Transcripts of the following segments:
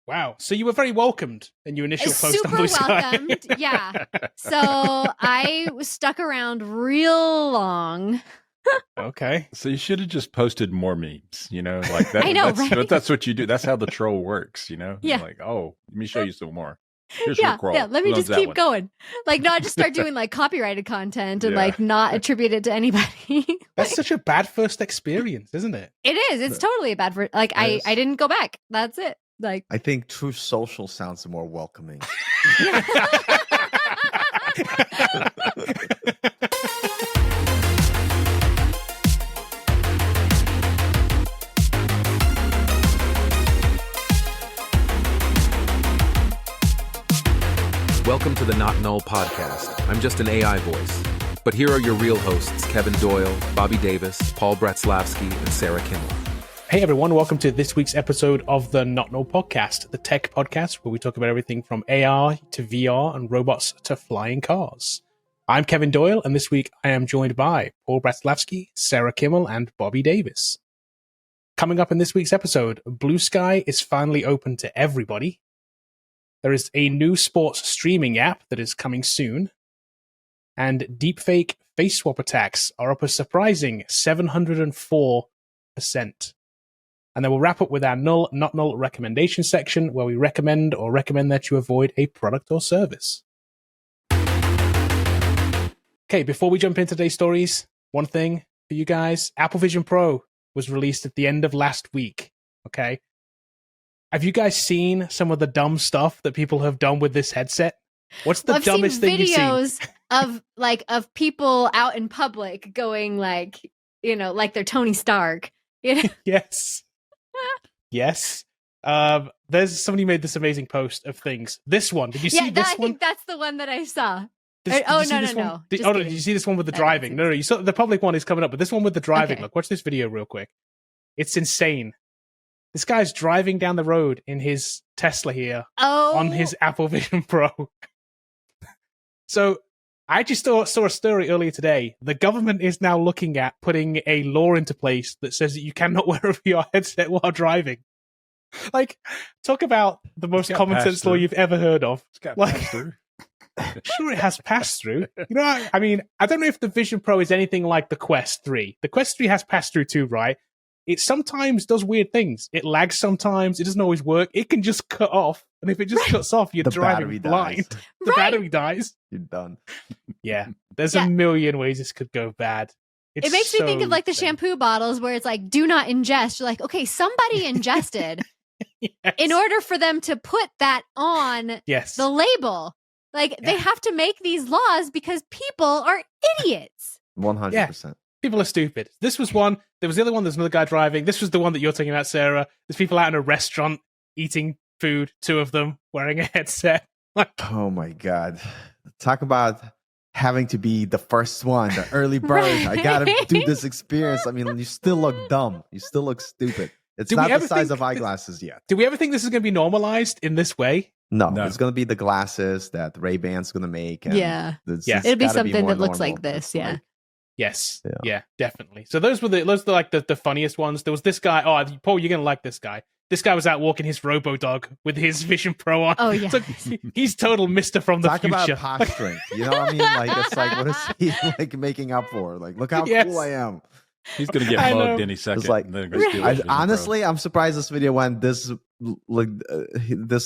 Wow. So you were very welcomed in your initial post on Super Bluesky. welcomed. Yeah. So I was stuck around real long. Okay. So you should have just posted more memes, like that. I know, that's, right? That's what you do. That's how the troll works, Yeah. You're like, oh, let me show you some more. Here's Yeah. your crawl. Yeah. Let me Who owns just that keep one? going. Like, not just start doing like copyrighted content and Yeah. like not attribute it to anybody. That's such a bad first experience, isn't it? It is. It's totally a bad for like I didn't go back. That's it. Like I think True Social sounds more welcoming. Welcome to the Not Null Podcast. I'm just an AI voice. But here are your real hosts, Kevin Doyle, Bobby Davis, Paul Bratzlavsky, and Sarah Kimmel. Hey everyone, welcome to this week's episode of the Not Null Podcast, the tech podcast where we talk about everything from AR to VR and robots to flying cars. I'm Kevin Doyle, and this week I am joined by Paul Bratzlavsky, Sarah Kimmel, and Bobby Davis. Coming up in this week's episode, Bluesky is finally open to everybody. There is a new sports streaming app that is coming soon. And deepfake face swap attacks are up a surprising 704%. And then we'll wrap up with our null, not null recommendation section where we recommend that you avoid a product or service. Okay, before we jump into today's stories, one thing for you guys. Apple Vision Pro was released at the end of last week. Okay. Have you guys seen some of the dumb stuff that people have done with this headset? What's the dumbest thing you've seen? I've seen videos of people out in public going like they're Tony Stark. Yes. Yes. There's somebody made this amazing post of things. This one. Did you see this one? I think that's the one that I saw. No. Did you see this one with the driving? No. You saw the public one is coming up, but this one with the driving. Okay. Look, watch this video real quick. It's insane. This guy's driving down the road in his Tesla here on his Apple Vision Pro. So I just saw a story earlier today. The government is now looking at putting a law into place that says that you cannot wear a VR headset while driving. Like, talk about the most common sense law you've ever heard of. It's got Like, passed through. Sure, it has passed through. I mean, I don't know if the Vision Pro is anything like the Quest 3. The Quest 3 has passed through too, right? It sometimes does weird things. It lags sometimes. It doesn't always work. It can just cut off. And if it just cuts off, you're driving blind. The battery dies. You're done. Yeah. There's a million ways this could go bad. It makes me think of like the shampoo bottles where it's like, do not ingest. You're like, okay, somebody ingested in order for them to put that on the label. Like, they have to make these laws because people are idiots. 100%. People are stupid. This was one. There was the other one. There's another guy driving. This was the one that you're talking about, Sarah. There's people out in a restaurant eating food, two of them wearing a headset. Oh my God. Talk about having to be the first one, the early bird. Right. I got to do this experience. I mean, you still look dumb. You still look stupid. It's not the size of eyeglasses yet. Do we ever think this is going to be normalized in this way? No. It's going to be the glasses that Ray-Ban's going to make. And it'll be something that looks like this. Yeah. Yes. Yeah, definitely. So those were the funniest ones. There was this guy. Oh, Paul, you're going to like this guy. This guy was out walking his robo-dog with his Vision Pro on. Oh, yeah. So he's total mister from the future. Talk about posturing. You know what I mean? Like, it's like, what is he like making up for? Like, look how cool I am. He's going to get mugged any second. It's like, honestly, I'm surprised this video went this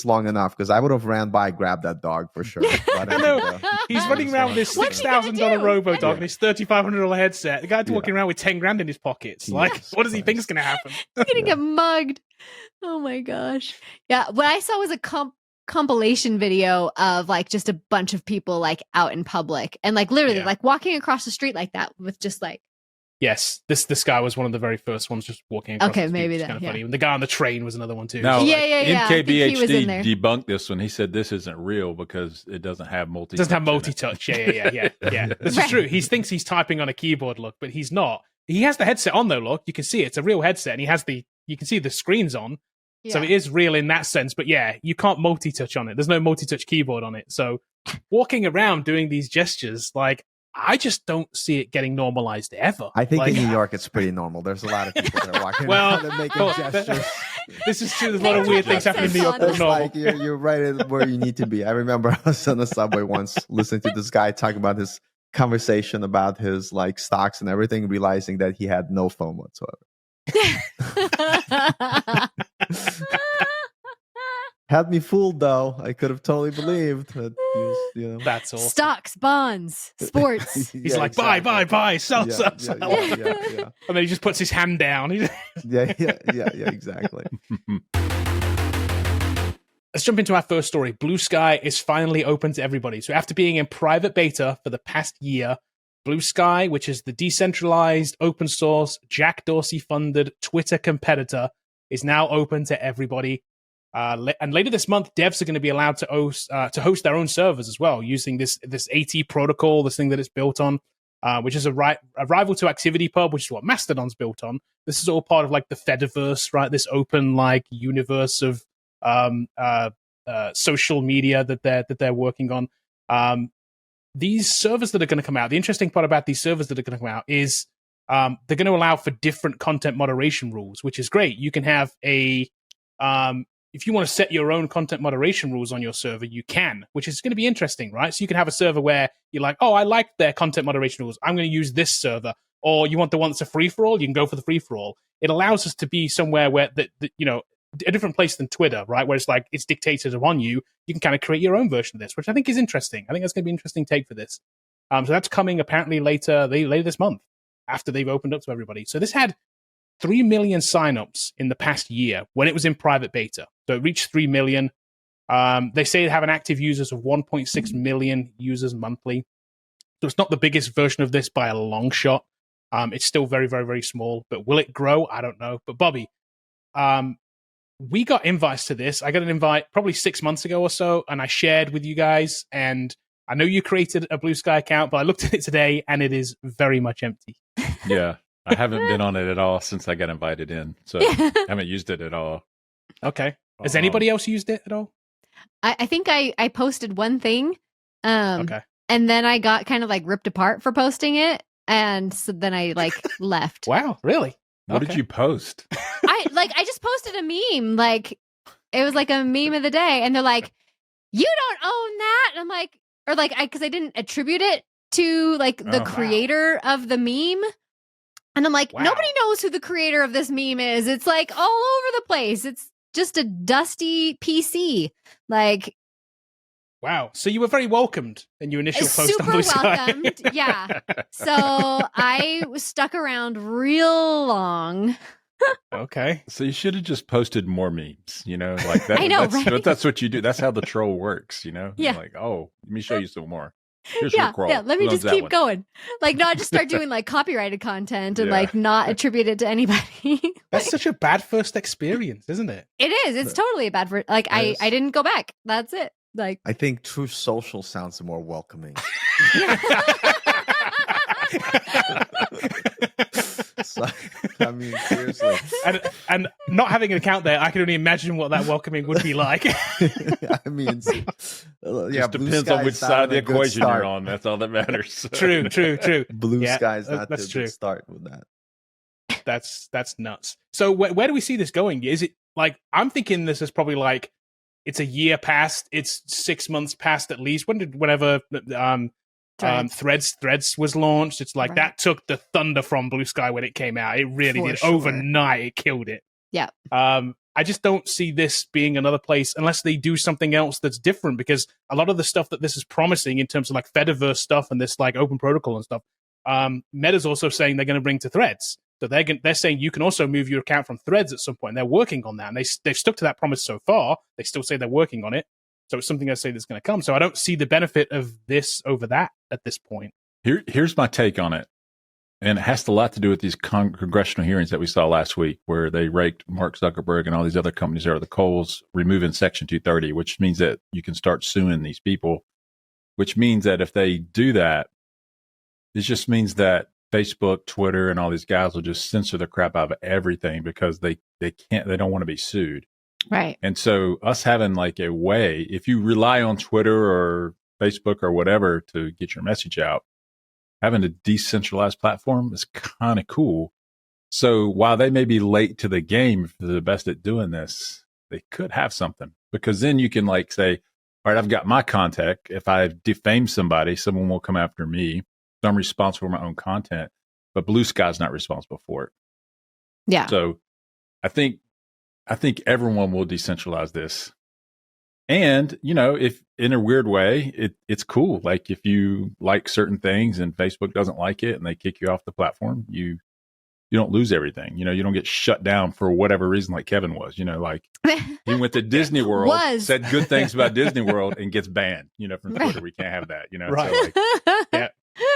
long enough because I would have ran by, grabbed that dog for sure. I know. He's running around with his $6,000 robo-dog and his $3,500 headset. The guy's walking around with 10 grand in his pockets. Like, what does he think is going to happen? He's going to get mugged. Oh my gosh. Yeah, what I saw was a compilation video of like just a bunch of people like out in public and like literally like walking across the street like that with just like. Yes, this guy was one of the very first ones just walking across the street. Maybe that. Kind of funny. And the guy on the train was another one too. No, MKBHD debunked this one. He said this isn't real because it doesn't have multi-touch. It doesn't have multi-touch. Yeah. This is true. He thinks he's typing on a keyboard, look, but he's not. He has the headset on though, look. You can see it's a real headset and you can see the screens on. Yeah. So it is real in that sense. But yeah, you can't multi-touch on it. There's no multi-touch keyboard on it. So walking around doing these gestures, like, I just don't see it getting normalized ever. I think in New York it's pretty normal. There's a lot of people that are walking around and making gestures. This is true. There's a lot of weird things happening in the open novel. Like you're right where you need to be. I remember I was on the subway once listening to this guy talking about his conversation about his like stocks and everything, realizing that he had no phone whatsoever. Had me fooled though. I could have totally believed that he was, That's all. Stocks, bonds, sports. He's like, exactly. buy, sell. And then he just puts his hand down. yeah, exactly. Let's jump into our first story. Bluesky is finally open to everybody. So after being in private beta for the past year, Bluesky, which is the decentralized, open source, Jack Dorsey funded Twitter competitor, is now open to everybody. And later this month, devs are going to be allowed to host their own servers as well, using this AT protocol, this thing that it's built on, which is a rival to ActivityPub, which is what Mastodon's built on. This is all part of like the Fediverse, right? This open like universe of social media that they're working on. These servers that are going to come out, the interesting part about these servers that are going to come out is they're going to allow for different content moderation rules, which is great. You can have if you want to set your own content moderation rules on your server, you can, which is going to be interesting, right? So you can have a server where you're like, oh, I like their content moderation rules. I'm going to use this server. Or you want the one that's a free-for-all, you can go for the free-for-all. It allows us to be somewhere where, a different place than Twitter, right? Where it's like, it's dictated upon you. You can kind of create your own version of this, which I think is interesting. I think that's going to be an interesting take for this. So that's coming apparently later this month after they've opened up to everybody. So this had 3 million signups in the past year when it was in private beta. So it reached 3 million. They say they have an active users of 1.6 million users monthly. So it's not the biggest version of this by a long shot. It's still very, very, very small. But will it grow? I don't know. But Bobby, we got invites to this. I got an invite probably 6 months ago or so, and I shared with you guys. And I know you created a Bluesky account, but I looked at it today, and it is very much empty. Yeah. I haven't been on it at all since I got invited in, so I haven't used it at all. Okay. Has anybody else used it at all? I think I posted one thing, okay, and then I got kind of like ripped apart for posting it, and so then I like left. Wow, really? What did you post? I just posted a meme, like it was like a meme of the day, and they're like, "You don't own that," and I'm like, or like because I didn't attribute it to like the creator of the meme. And I'm like, nobody knows who the creator of this meme is. It's like all over the place. It's just a dusty PC. Like, wow. So you were very welcomed in your initial post on Bluesky. Super welcomed. Yeah. So I was stuck around real long. Okay. So you should have just posted more memes, like that. I know, right? That's what you do. That's how the troll works, Yeah. You're like, oh, let me show you some more. Here's yeah. Let me just keep going. Like, not just start doing like copyrighted content and like not attribute it to anybody. That's such a bad first experience, isn't it? It is. It's totally a bad first. Like, I didn't go back. That's it. Like, I think True Social sounds more welcoming. So, I mean, seriously. And not having an account there, I can only imagine what that welcoming would be like. I mean, yeah, depends on which side of the equation you're on. That's all that matters. True. Bluesky's not that's a true. good start with that. That's nuts. So where do we see this going? Is it like, I'm thinking this is probably like, it's a year past, it's 6 months past at least. Whenever Threads was launched, it's like that took the thunder from Bluesky when it came out. It really did. Sure. Overnight, it killed it. Yeah. I just don't see this being another place unless they do something else that's different, because a lot of the stuff that this is promising in terms of like Fediverse stuff and this like open protocol and stuff, Meta's also saying they're going to bring to Threads. So they're saying you can also move your account from Threads at some point. They're working on that, and they've stuck to that promise so far. They still say they're working on it. So it's something I say that's going to come. So I don't see the benefit of this over that at this point. Here's my take on it. And it has a lot to do with these congressional hearings that we saw last week, where they raked Mark Zuckerberg and all these other companies there, the Coles, removing Section 230, which means that you can start suing these people, which means that if they do that, it just means that Facebook, Twitter, and all these guys will just censor the crap out of everything because they don't want to be sued. Right. And so us having like a way, if you rely on Twitter or Facebook or whatever to get your message out, having a decentralized platform is kind of cool. So while they may be late to the game, if they're the best at doing this, they could have something, because then you can like say, all right, I've got my contact. If I defame somebody, someone will come after me. So I'm responsible for my own content, but Bluesky's not responsible for it. Yeah. So I think everyone will decentralize this. And, if in a weird way, it's cool. Like if you like certain things and Facebook doesn't like it and they kick you off the platform, you don't lose everything. You don't get shut down for whatever reason, like Kevin was, like he went to Disney World, said good things about Disney World and gets banned, from Twitter. We can't have that, Right. So yeah.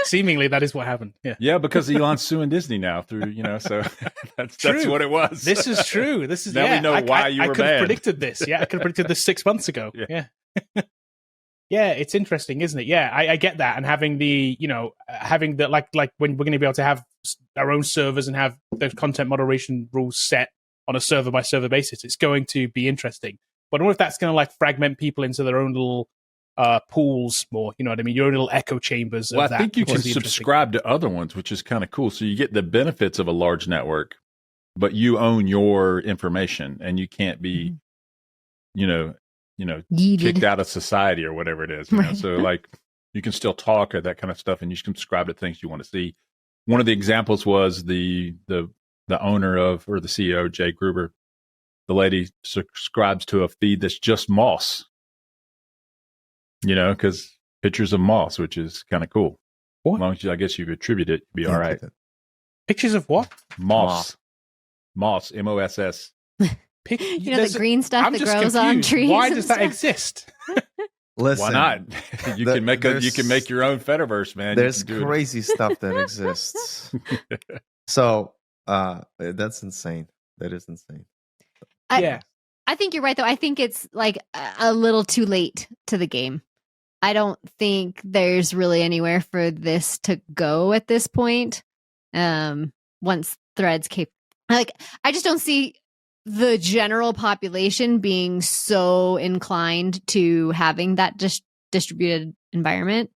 Seemingly that is what happened. Yeah. Yeah. Because Elon's suing Disney now through, so that's what it was. This is true. This is, now we know why you were banned. I could have predicted this. Yeah. I could have predicted this 6 months ago. Yeah. Yeah, it's interesting, isn't it? Yeah, I get that. And having the, like when we're going to be able to have our own servers and have the content moderation rules set on a server by server basis, it's going to be interesting. But I wonder if that's going to like fragment people into their own little pools more, you know what I mean? Your own little echo chambers. Well, I think you can subscribe to other ones, which is kind of cool. So you get the benefits of a large network, but you own your information and you can't be, Yeeted. kicked out of society or whatever it is. So like you can still talk or that kind of stuff, and you can subscribe to things you want to see. One of the examples was the owner of, or the CEO, Jay Gruber. The lady subscribes to a feed that's just moss, because pictures of moss, which is kind of cool. What? As long as I guess you attribute it, you'd be all right. Pictures of what? Moss, MOSS. The green stuff that grows on trees. Why does that exist? Listen, why not? You can make your own Fediverse, man. There's crazy stuff that exists. So that's insane. That is insane. I think you're right, though. I think it's like a little too late to the game. I don't think there's really anywhere for this to go at this point. Once Threads I just don't see the general population being so inclined to having that distributed environment.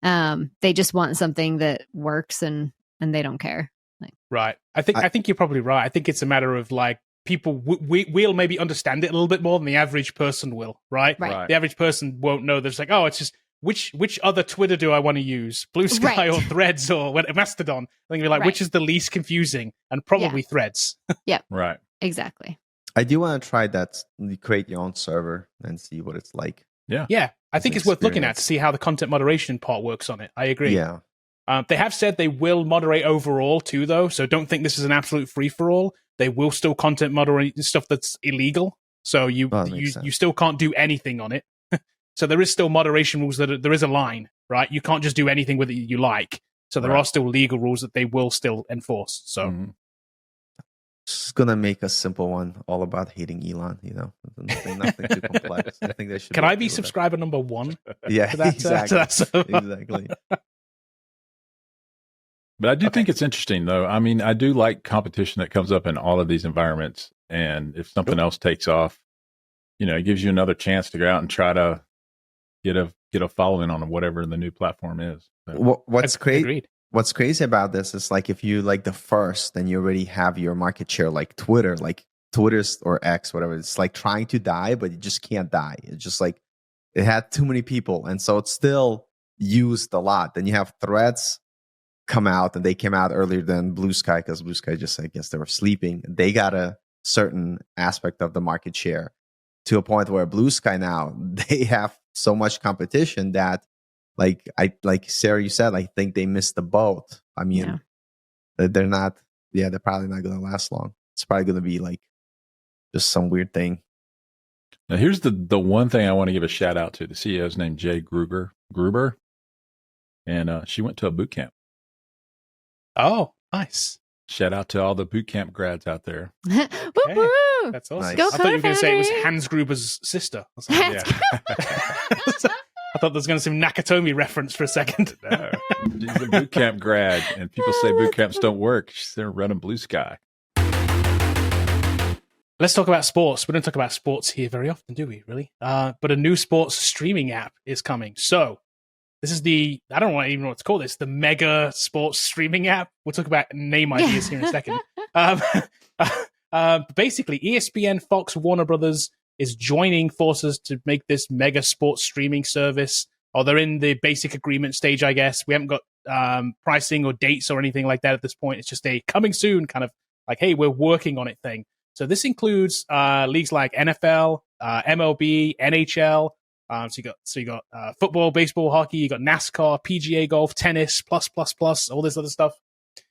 They just want something that works and they don't care. Right. I think you're probably right. I think it's a matter of like people we'll maybe understand it a little bit more than the average person will. Right. The average person won't know. They're just like, oh, it's just which other Twitter do I want to use? Bluesky or Threads or Mastodon? I think you're like, which is the least confusing? And probably Threads. Yeah. Right. Exactly. I do want to try that. Create your own server and see what it's like. Yeah. I think it's worth looking at to see how the content moderation part works on it. I agree. Yeah. They have said they will moderate overall too, though. So don't think this is an absolute free for all. They will still content moderate stuff that's illegal. So you still can't do anything on it. So there is still moderation rules there is a line, right? You can't just do anything with it you like. So there are still legal rules that they will still enforce. So. Mm-hmm. Just gonna make a simple one all about hating Elon, nothing too complex. I think they should. Can I be subscriber number 1? Yeah, exactly. Exactly. But I do think it's interesting, though. I mean, I do like competition that comes up in all of these environments, and if something else takes off, it gives you another chance to go out and try to get a following on whatever the new platform is. So. What's great? What's crazy about this is like if you like the first, then you already have your market share, like Twitter's or X, whatever. It's like trying to die, but it just can't die. It's just like it had too many people, and so it's still used a lot. Then you have Threads come out, and they came out earlier than Bluesky because Bluesky just, I guess, they were sleeping. They got a certain aspect of the market share to a point where Bluesky now they have so much competition that. Like Sarah, you said, I think they missed the boat. I mean, they're probably not going to last long. It's probably going to be like just some weird thing. Now, here's the one thing I want to give a shout out to. The CEO is named Jay Gruber, and she went to a boot camp. Oh, nice. Shout out to all the boot camp grads out there. Okay. That's awesome. Nice. I thought you were going to say it was Hans Gruber's sister. I thought there was going to be some Nakatomi reference for a second. No, she's a boot camp grad, and people say boot camps don't work. She's there running Bluesky. Let's talk about sports. We don't talk about sports here very often, do we, really? But a new sports streaming app is coming. So This is I don't even know what to call this, the mega sports streaming app. We'll talk about name ideas here in a second. Basically, ESPN, Fox, Warner Brothers is joining forces to make this mega sports streaming service. Or they're in the basic agreement stage, I guess. We haven't got pricing or dates or anything like that at this point. It's just a coming soon kind of like, hey, we're working on it thing. So this includes leagues like NFL, MLB, NHL. So you got football, baseball, hockey. You got NASCAR, PGA golf, tennis, plus, all this other stuff.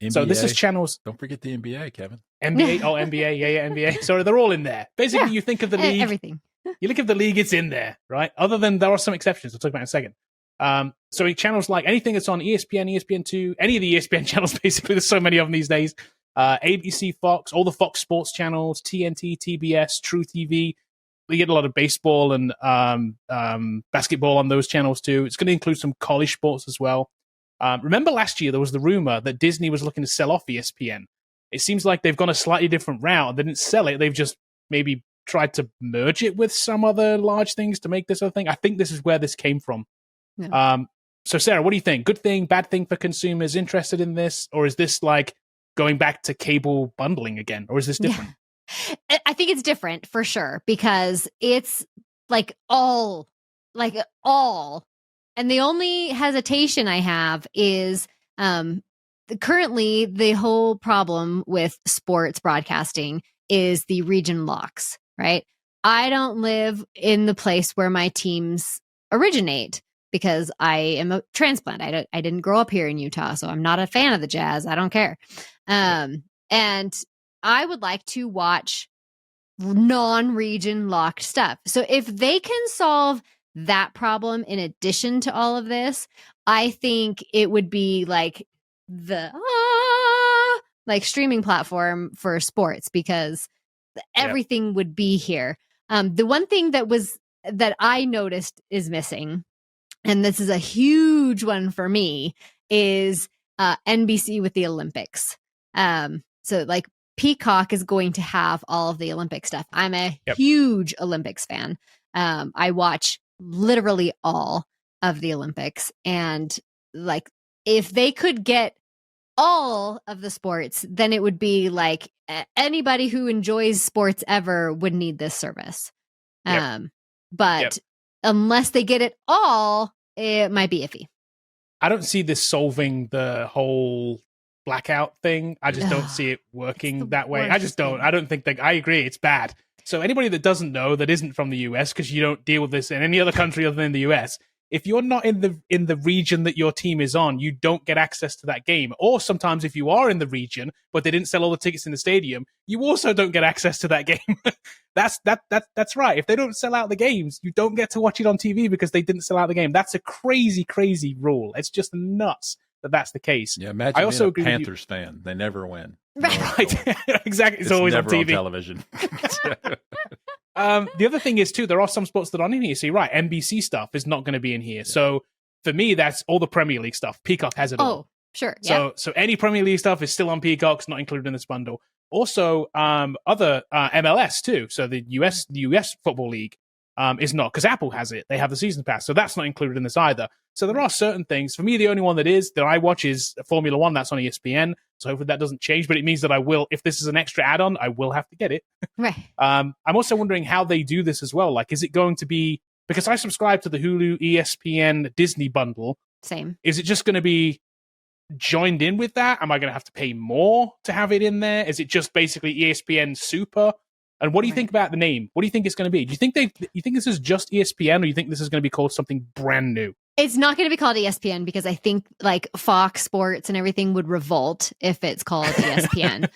NBA. So this is channels. Don't forget the NBA, Kevin. NBA, NBA, yeah, NBA. So they're all in there. Basically, you think of the league, everything. You look at the league, it's in there, right? Other than there are some exceptions. We'll talk about in a second. So channels like anything that's on ESPN, ESPN2, any of the ESPN channels, basically, there's so many of them these days. ABC, Fox, all the Fox Sports channels, TNT, TBS, True TV. We get a lot of baseball and basketball on those channels too. It's going to include some college sports as well. Remember last year there was the rumor that Disney was looking to sell off ESPN. It seems like they've gone a slightly different route. They didn't sell it. They've just maybe tried to merge it with some other large things to make this other thing. I think this is where this came from. Yeah. So Sarah, what do you think? Good thing, bad thing for consumers interested in this? Or is this like going back to cable bundling again? Or is this different? Yeah. I think it's different for sure because it's like all. And the only hesitation I have is currently the whole problem with sports broadcasting is the region locks, right? I don't live in the place where my teams originate because I am a transplant. I didn't grow up here in Utah, so I'm not a fan of the Jazz. I don't care. And I would like to watch non-region locked stuff. So if they can solve that problem in addition to all of this, I think it would be like the streaming platform for sports because everything would be here. The one thing that I noticed is missing, and this is a huge one for me, is NBC with the Olympics. So like Peacock is going to have all of the Olympic stuff. I'm a huge Olympics fan. I watch literally all of the Olympics, and like if they could get all of the sports, then it would be like anybody who enjoys sports ever would need this service. But unless they get it all, it might be iffy. I don't see this solving the whole blackout thing. I just don't see it working that way. I just don't. I don't think that. I agree. It's bad. So anybody that doesn't know, that isn't from the US, because you don't deal with this in any other country other than the US, if you're not in the region that your team is on, you don't get access to that game. Or sometimes if you are in the region, but they didn't sell all the tickets in the stadium, you also don't get access to that game. That's right. If they don't sell out the games, you don't get to watch it on TV because they didn't sell out the game. That's a crazy, crazy rule. It's just nuts that that's the case. Yeah, imagine I also being a Panthers fan. They never win. Right. Exactly. It's always never on TV. On television. The other thing is, too, there are some sports that aren't in here. So you're right, NBC stuff is not going to be in here. Yeah. So for me, that's all the Premier League stuff. Peacock has it all. Oh, sure. So any Premier League stuff is still on Peacock. It's not included in this bundle. Also, other MLS, too. So the US Football League is not, because Apple has it. They have the season pass. So that's not included in this either. So there are certain things. For me, the only one that I watch is Formula One. That's on ESPN. So hopefully that doesn't change, but it means that I will, if this is an extra add-on, I will have to get it. Right. I'm also wondering how they do this as well. Like, is it going to be, because I subscribe to the Hulu, ESPN, Disney bundle. Same. Is it just going to be joined in with that? Am I going to have to pay more to have it in there? Is it just basically ESPN Super? And what do you think about the name? What do you think it's going to be? Do you think this is just ESPN, or do you think this is going to be called something brand new? It's not going to be called ESPN because I think like Fox Sports and everything would revolt if it's called ESPN.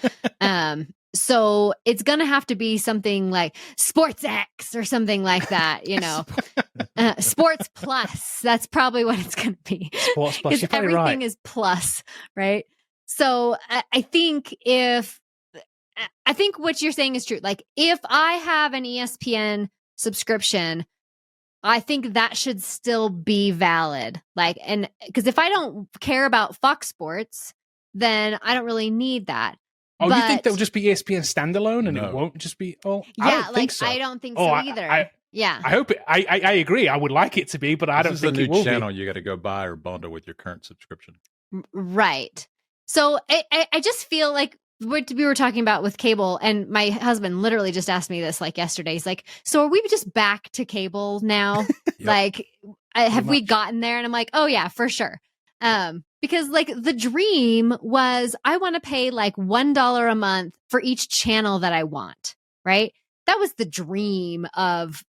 So it's going to have to be something like Sports X or something like that, Sports Plus. That's probably what it's going to be. Sports Plus. Because everything is plus, right? So I think what you're saying is true. Like if I have an ESPN subscription, I think that should still be valid. Like, and because if I don't care about Fox Sports, then I don't really need that. Oh, you think that will just be ESPN standalone and it won't just be? Oh, yeah, I don't think so either. Yeah. I hope I agree. I would like it to be, but I don't think it will be. This is a new channel you got to go buy or bundle with your current subscription. Right. So I just feel like what we were talking about with cable, and my husband literally just asked me this like yesterday. He's like, so are we just back to cable now? Yep. Like, have we gotten there? And I'm like, oh yeah, for sure. Because like the dream was I want to pay like $1 a month for each channel that I want, right? That was the dream of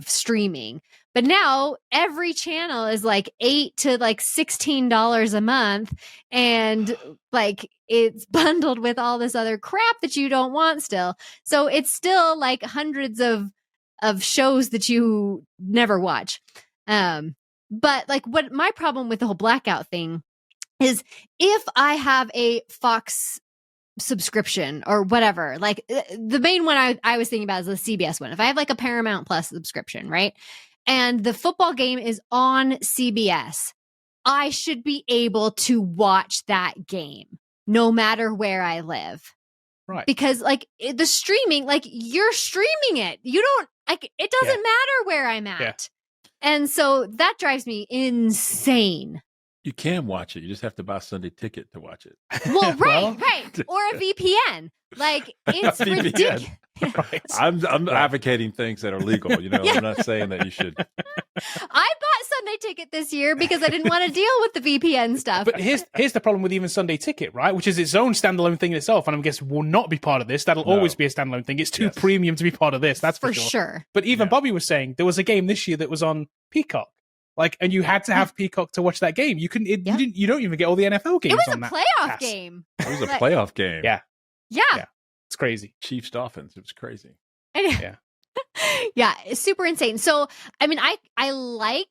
streaming. But now every channel is like $8 to like $16 a month, and like it's bundled with all this other crap that you don't want still. So it's still like hundreds of shows that you never watch. But like what my problem with the whole blackout thing is, if I have a Fox subscription or whatever, like the main one I was thinking about is the CBS one. If I have like a Paramount Plus subscription, right? And the football game is on CBS, I should be able to watch that game no matter where I live. Right. Because like the streaming, like you're streaming it. You don't like, it doesn't matter where I'm at. Yeah. And so that drives me insane. You can watch it. You just have to buy a Sunday ticket to watch it. Well, right. Or a VPN. Like, it's ridiculous. Right. I'm advocating things that are legal. You know, I'm not saying that you should. I bought Sunday Ticket this year because I didn't want to deal with the VPN stuff. But here's the problem with even Sunday Ticket, right? Which is its own standalone thing in itself, and I guess will not be part of this. That'll always be a standalone thing. It's too premium to be part of this. That's for sure. But even Bobby was saying there was a game this year that was on Peacock. Like, and you had to have Peacock to watch that game. You couldn't. You don't even get all the NFL games. It was on that playoff game. It was a playoff game. Yeah. It's crazy. Chiefs Dolphins. It was crazy. Yeah. Yeah, it's super insane. So, I mean, I like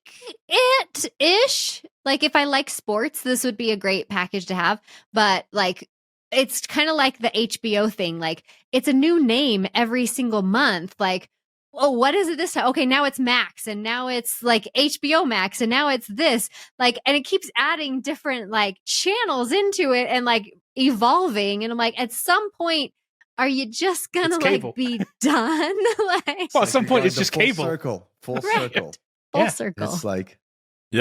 it-ish. Like, if I like sports, this would be a great package to have. But, like, it's kind of like the HBO thing. Like, it's a new name every single month. Like, oh, what is it this time? Okay, now it's Max, and now it's, like, HBO Max, and now it's this. Like, and it keeps adding different, like, channels into it and, like, evolving. And I'm like, at some point, are you just gonna like be done? Like, well, at some point, it's just cable. Full circle. Full circle. It's like,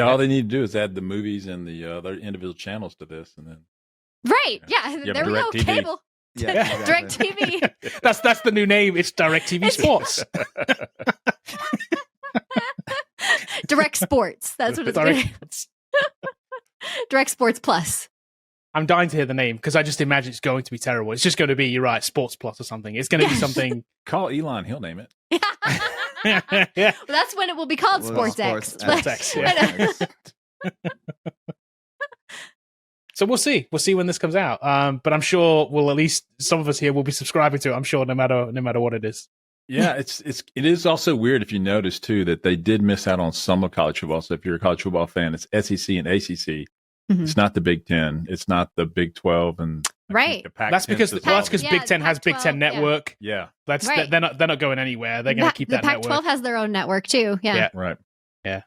all they need to do is add the movies and the other individual channels to this, and then there we go. TV. Cable. Yeah, Direct TV. That's the new name. It's DirecTV Sports. Direct Sports. That's what it's going Direct Sports Plus. I'm dying to hear the name because I just imagine it's going to be terrible. It's just going to be, you're right, Sports Plus or something. It's going to be something. Call Elon, he'll name it. Yeah. Well, that's when it will be called Sports X. Sports X. Yeah. So we'll see. We'll see when this comes out. But I'm sure at least some of us here will be subscribing to it. I'm sure no matter what it is. Yeah, it is also weird if you notice too that they did miss out on some of college football. So if you're a college football fan, it's SEC and ACC. Mm-hmm. It's not the Big Ten. It's not the Big 12, and right. That's because Big Ten has Big Ten Network. Yeah, that's they're not going anywhere. They're going to keep that network. The Pac-12 has their own network too. Yeah. Right. Yeah.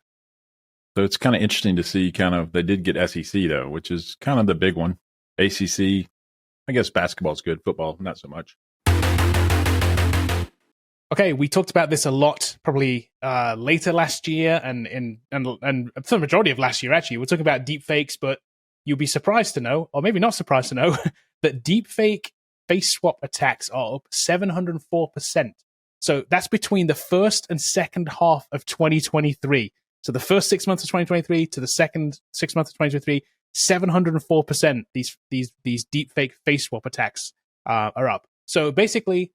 So it's kind of interesting to see. They did get SEC though, which is kind of the big one. ACC, I guess basketball's good. Football, not so much. Okay, we talked about this a lot, probably later last year, and for the majority of last year, actually. We're talking about deepfakes, but you'll be surprised to know, or maybe not surprised to know, that deepfake face swap attacks are up 704%. So that's between the first and second half of 2023. So the first 6 months of 2023 to the second 6 months of 2023, 704%. These deepfake face swap attacks are up. So basically,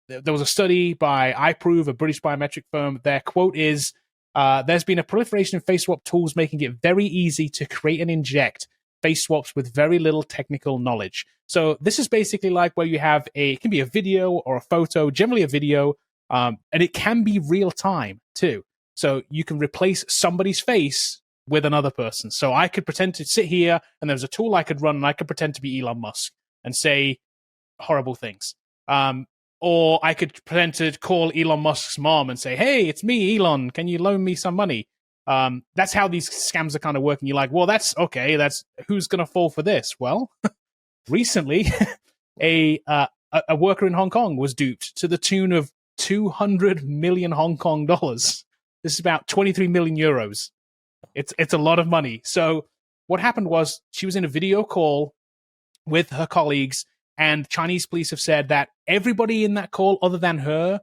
there was a study by iProve, a British biometric firm. Their quote is, there's been a proliferation of face swap tools making it very easy to create and inject face swaps with very little technical knowledge. So this is basically like where you have it can be a video or a photo, generally a video, and it can be real time too. So you can replace somebody's face with another person. So I could pretend to sit here and there's a tool I could run and I could pretend to be Elon Musk and say horrible things. Or I could pretend to call Elon Musk's mom and say, hey, it's me, Elon. Can you loan me some money? That's how these scams are kind of working. You're like, well, that's okay. That's who's going to fall for this? Well, recently, a worker in Hong Kong was duped to the tune of 200 million Hong Kong dollars. This is about 23 million euros. It's a lot of money. So what happened was she was in a video call with her colleagues, and Chinese police have said that everybody in that call other than her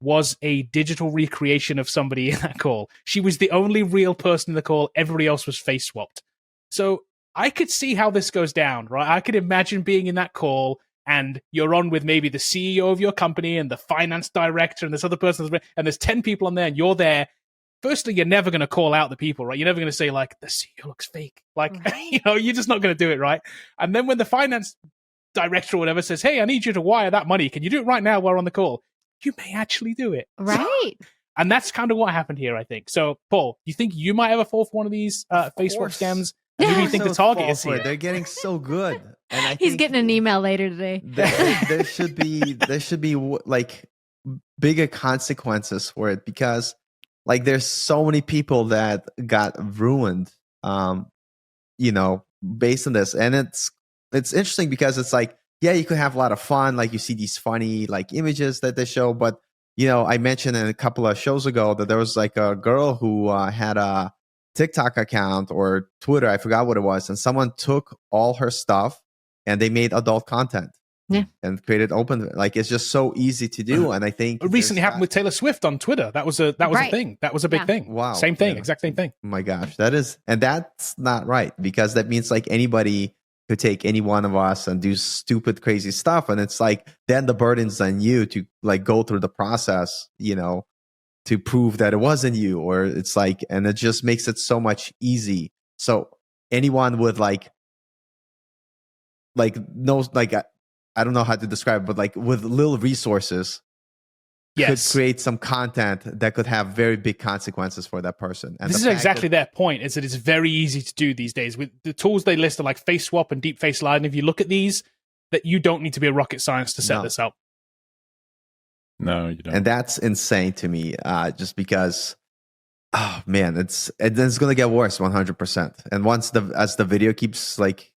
was a digital recreation of somebody in that call. She was the only real person in the call. Everybody else was face swapped. So I could see how this goes down, right? I could imagine being in that call and you're on with maybe the CEO of your company and the finance director and this other person, and there's 10 people on there and you're there. Firstly, you're never going to call out the people, right? You're never going to say, like, the CEO looks fake. Like, you're just not going to do it, right? And then when the finance director or whatever says, hey, I need you to wire that money. Can you do it right now while we're on the call? You may actually do it. Right. And that's kind of what happened here, I think. So, Paul, you think you might ever fall for one of these face swap scams? And who do you think the target is here? They're getting so good. And I He's getting an email later today. There should be like bigger consequences for it, because like there's so many people that got ruined, based on this. And it's interesting because it's like, yeah, you could have a lot of fun. Like you see these funny like images that they show. But, I mentioned in a couple of shows ago that there was like a girl who had a TikTok account or Twitter. I forgot what it was. And someone took all her stuff and they made adult content. Yeah. And created open, like it's just so easy to do. And I think it recently happened with Taylor Swift on Twitter. That was a thing. That was a big thing. Wow. Same thing, exact same thing. Oh my gosh. That's not right, because that means like anybody could take any one of us and do stupid, crazy stuff. And it's like, then the burden's on you to like go through the process, to prove that it wasn't you, or it's like, and it just makes it so much easy. So anyone with I don't know how to describe it, but like with little resources, could create some content that could have very big consequences for that person. And this is exactly their point, is that it's very easy to do these days. With the tools they list are like face swap and deep face slide. And if you look at these, that you don't need to be a rocket science to set this up. No, you don't. And that's insane to me, just because, oh man, it's going to get worse 100%. And as the video keeps like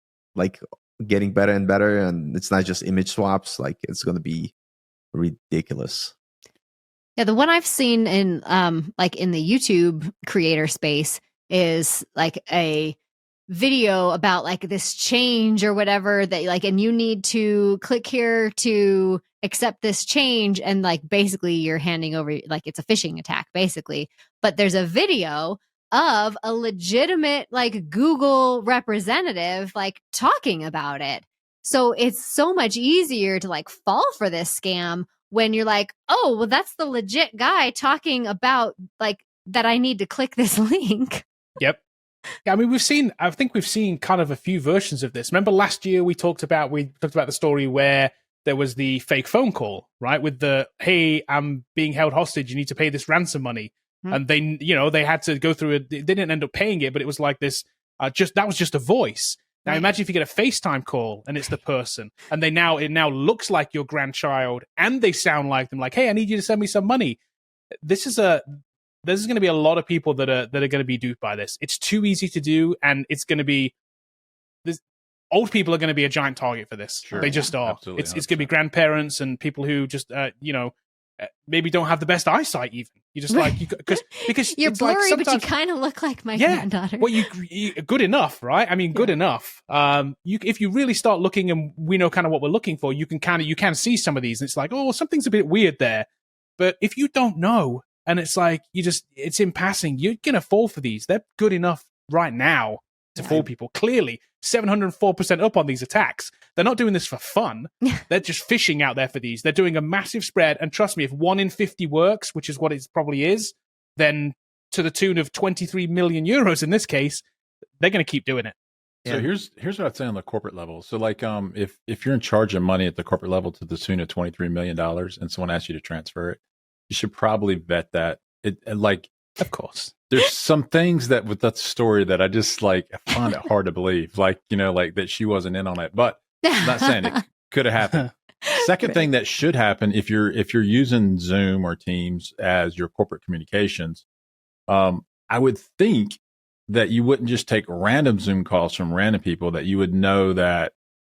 getting better and better, and it's not just image swaps, like it's going to be ridiculous. Yeah, the one I've seen in in the YouTube creator space is like a video about like this change or whatever that like, and you need to click here to accept this change, and like basically you're handing over, like it's a phishing attack basically. But there's a video of a legitimate like Google representative like talking about it. So it's so much easier to like fall for this scam when you're like, oh, well, that's the legit guy talking about like that I need to click this link. Yep. Yeah, I mean, I think we've seen kind of a few versions of this. Remember last year we talked about the story where there was the fake phone call, right? With the, hey, I'm being held hostage, you need to pay this ransom money. And they had to go through it. They didn't end up paying it, but it was like this, that was just a voice. Now imagine if you get a FaceTime call and it's the person, and it now looks like your grandchild and they sound like them, like, hey, I need you to send me some money. There's going to be a lot of people that are going to be duped by this. It's too easy to do, and it's going to be old people are going to be a giant target for this. Sure, they just are. Absolutely, it's going to be grandparents and people who just maybe don't have the best eyesight even. You just like because you're blurry, but you kind of look like my granddaughter. Well, you good enough, right? I mean, good enough. If you really start looking, and we know kind of what we're looking for, you can see some of these, and it's like, oh, something's a bit weird there. But if you don't know, and it's like it's in passing, you're gonna fall for these. They're good enough right now to fool people. Clearly, 704% up on these attacks. They're not doing this for fun. They're just fishing out there for these. They're doing a massive spread. And trust me, if 1 in 50 works, which is what it probably is, then to the tune of 23 million euros in this case, they're going to keep doing it. So here's what I'd say on the corporate level. So like if you're in charge of money at the corporate level to the tune of $23 million and someone asks you to transfer it, you should probably vet that. Of course. There's some things that with that story that I just I find it hard to believe, like that she wasn't in on it, but I'm not saying it could have happened. Second thing that should happen if you're using Zoom or Teams as your corporate communications, I would think that you wouldn't just take random Zoom calls from random people, that you would know that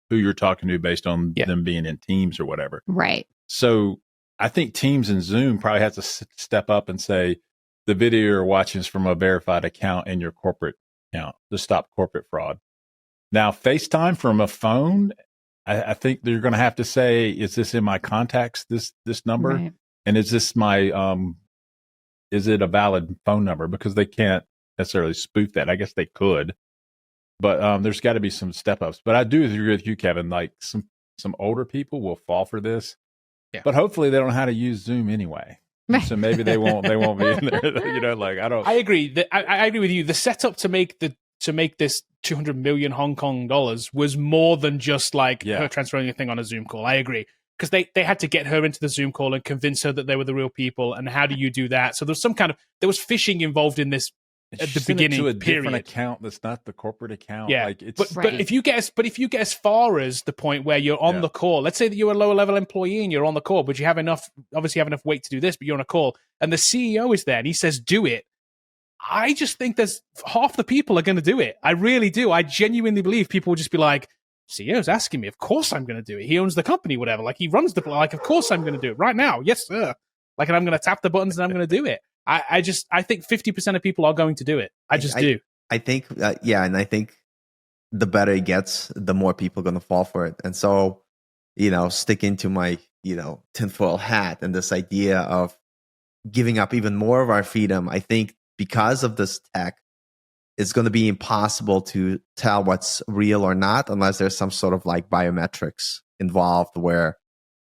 who you're talking to based on them being in Teams or whatever. Right. So I think Teams and Zoom probably has to step up and say the video you're watching is from a verified account in your corporate account to stop corporate fraud. Now, FaceTime from a phone, I think they're going to have to say, is this in my contacts, this number? Right. And is this is it a valid phone number? Because they can't necessarily spoof that. I guess they could, but there's got to be some step ups. But I do agree with you, Kevin. Like some older people will fall for this, but hopefully they don't know how to use Zoom anyway. Right. So maybe they won't be in there. I agree. I agree with you. The setup to make this 200 million Hong Kong dollars was more than just like her transferring a thing on a Zoom call. I agree. Because they had to get her into the Zoom call and convince her that they were the real people. And how do you do that? So there was phishing involved in this at the beginning. To a different account that's not the corporate account. Yeah, like but if you get as far as the point where you're on the call, let's say that you're a lower level employee and you're on the call, but you have enough weight to do this, but you're on a call and the CEO is there and he says do it. I just think there's half the people are going to do it. I really do. I genuinely believe people will just be like, CEO's asking me, of course I'm going to do it. He owns the company, whatever. Like he runs of course I'm going to do it right now. Yes, sir. Like, and I'm going to tap the buttons and I'm going to do it. I think 50% of people are going to do it. I do. I think, and I think the better it gets, the more people are going to fall for it. And so, sticking to my, tinfoil hat and this idea of giving up even more of our freedom, I think because of this tech, it's going to be impossible to tell what's real or not unless there's some sort of like biometrics involved where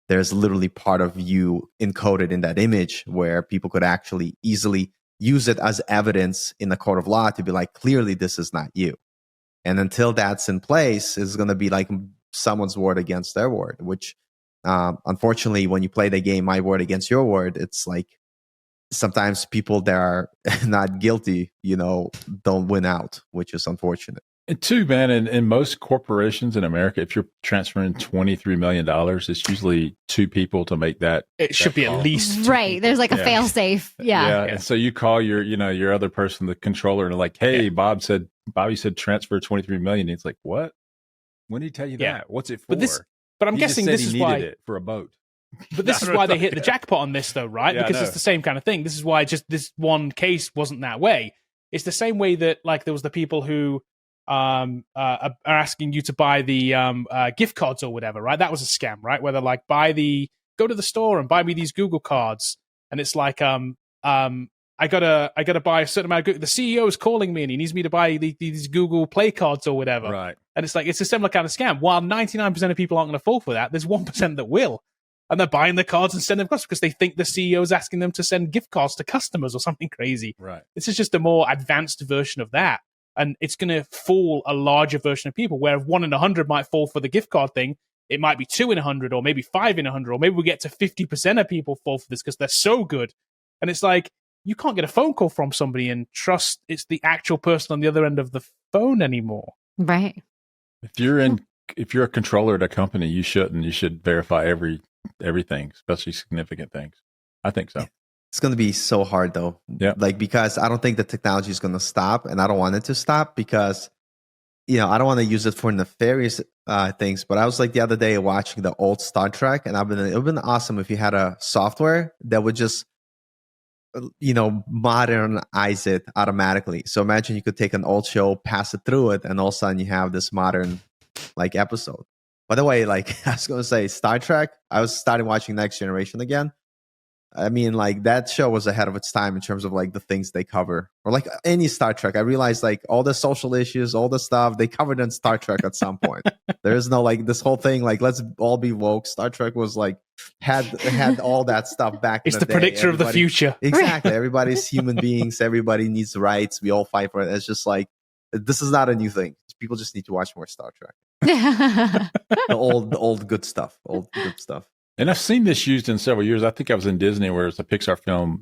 there's literally part of you encoded in that image where people could actually easily use it as evidence in the court of law to be like, clearly this is not you. And until that's in place, it's going to be like someone's word against their word, which unfortunately, when you play the game, my word against your word, it's like, sometimes people that are not guilty, don't win out, which is unfortunate. And two, man, in most corporations in America, if you're transferring $23 million, it's usually two people to make that. It should be call. At least. Right. There's like a fail safe. Yeah. And so you call your other person, the controller, and they're like, hey, Bobby said transfer 23 million. And it's like, what? When did he tell you that? What's it for? But I'm guessing this is why it for a boat. But this is why they hit the jackpot on this, though, right? Because it's the same kind of thing. This is why just this one case wasn't that way. It's the same way that like there was the people who are asking you to buy the gift cards or whatever, right? That was a scam, right? Where they're like, go to the store and buy me these Google cards, and it's like I gotta buy a certain amount of the CEO is calling me and he needs me to buy these Google Play cards or whatever, right? And it's like it's a similar kind of scam. While 99% of people aren't going to fall for that, there's 1% that will. And they're buying the cards and sending them across because they think the CEO is asking them to send gift cards to customers or something crazy. Right. This is just a more advanced version of that. And it's going to fool a larger version of people, where if 1 in 100 might fall for the gift card thing, it might be 2 in 100 or maybe 5 in 100, or maybe we get to 50% of people fall for this because they're so good. And it's like, you can't get a phone call from somebody and trust it's the actual person on the other end of the phone anymore. Right. If you're a controller at a company, you should verify everything, especially significant things. I think so. It's going to be so hard though. Yeah. Like, because I don't think the technology is going to stop, and I don't want it to stop because, I don't want to use it for nefarious things. But I was like the other day watching the old Star Trek, and it would have been awesome if you had a software that would just, modernize it automatically. So imagine you could take an old show, pass it through it, and all of a sudden you have this modern like episode. By the way, like I was going to say, Star Trek, I was starting watching Next Generation again. I mean, like that show was ahead of its time in terms of like the things they cover, or like any Star Trek. I realized like all the social issues, all the stuff they covered in Star Trek at some point. There is no like this whole thing like let's all be woke. Star Trek was like had all that stuff back. It's the predictor of the future. Exactly. Everybody's human beings. Everybody needs rights. We all fight for it. It's just like this is not a new thing. People just need to watch more Star Trek. the old good stuff. Old good stuff. And I've seen this used in several years. I think I was in Disney where it's a Pixar film,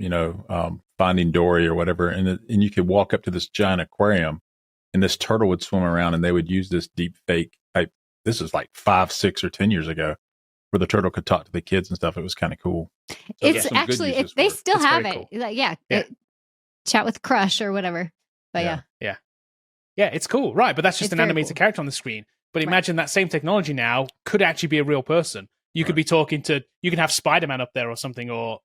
Finding Dory or whatever. And you could walk up to this giant aquarium and this turtle would swim around and they would use this Deepfake type. This is like 5, 6 or 10 years ago where the turtle could talk to the kids and stuff. It was kind of cool. So it's actually, they still have it. Cool. Like, chat with Crush or whatever. But yeah, it's cool. Right. But that's just an animated character on the screen. But imagine that same technology now could actually be a real person. You could be talking to, you can have Spider-Man up there or something, or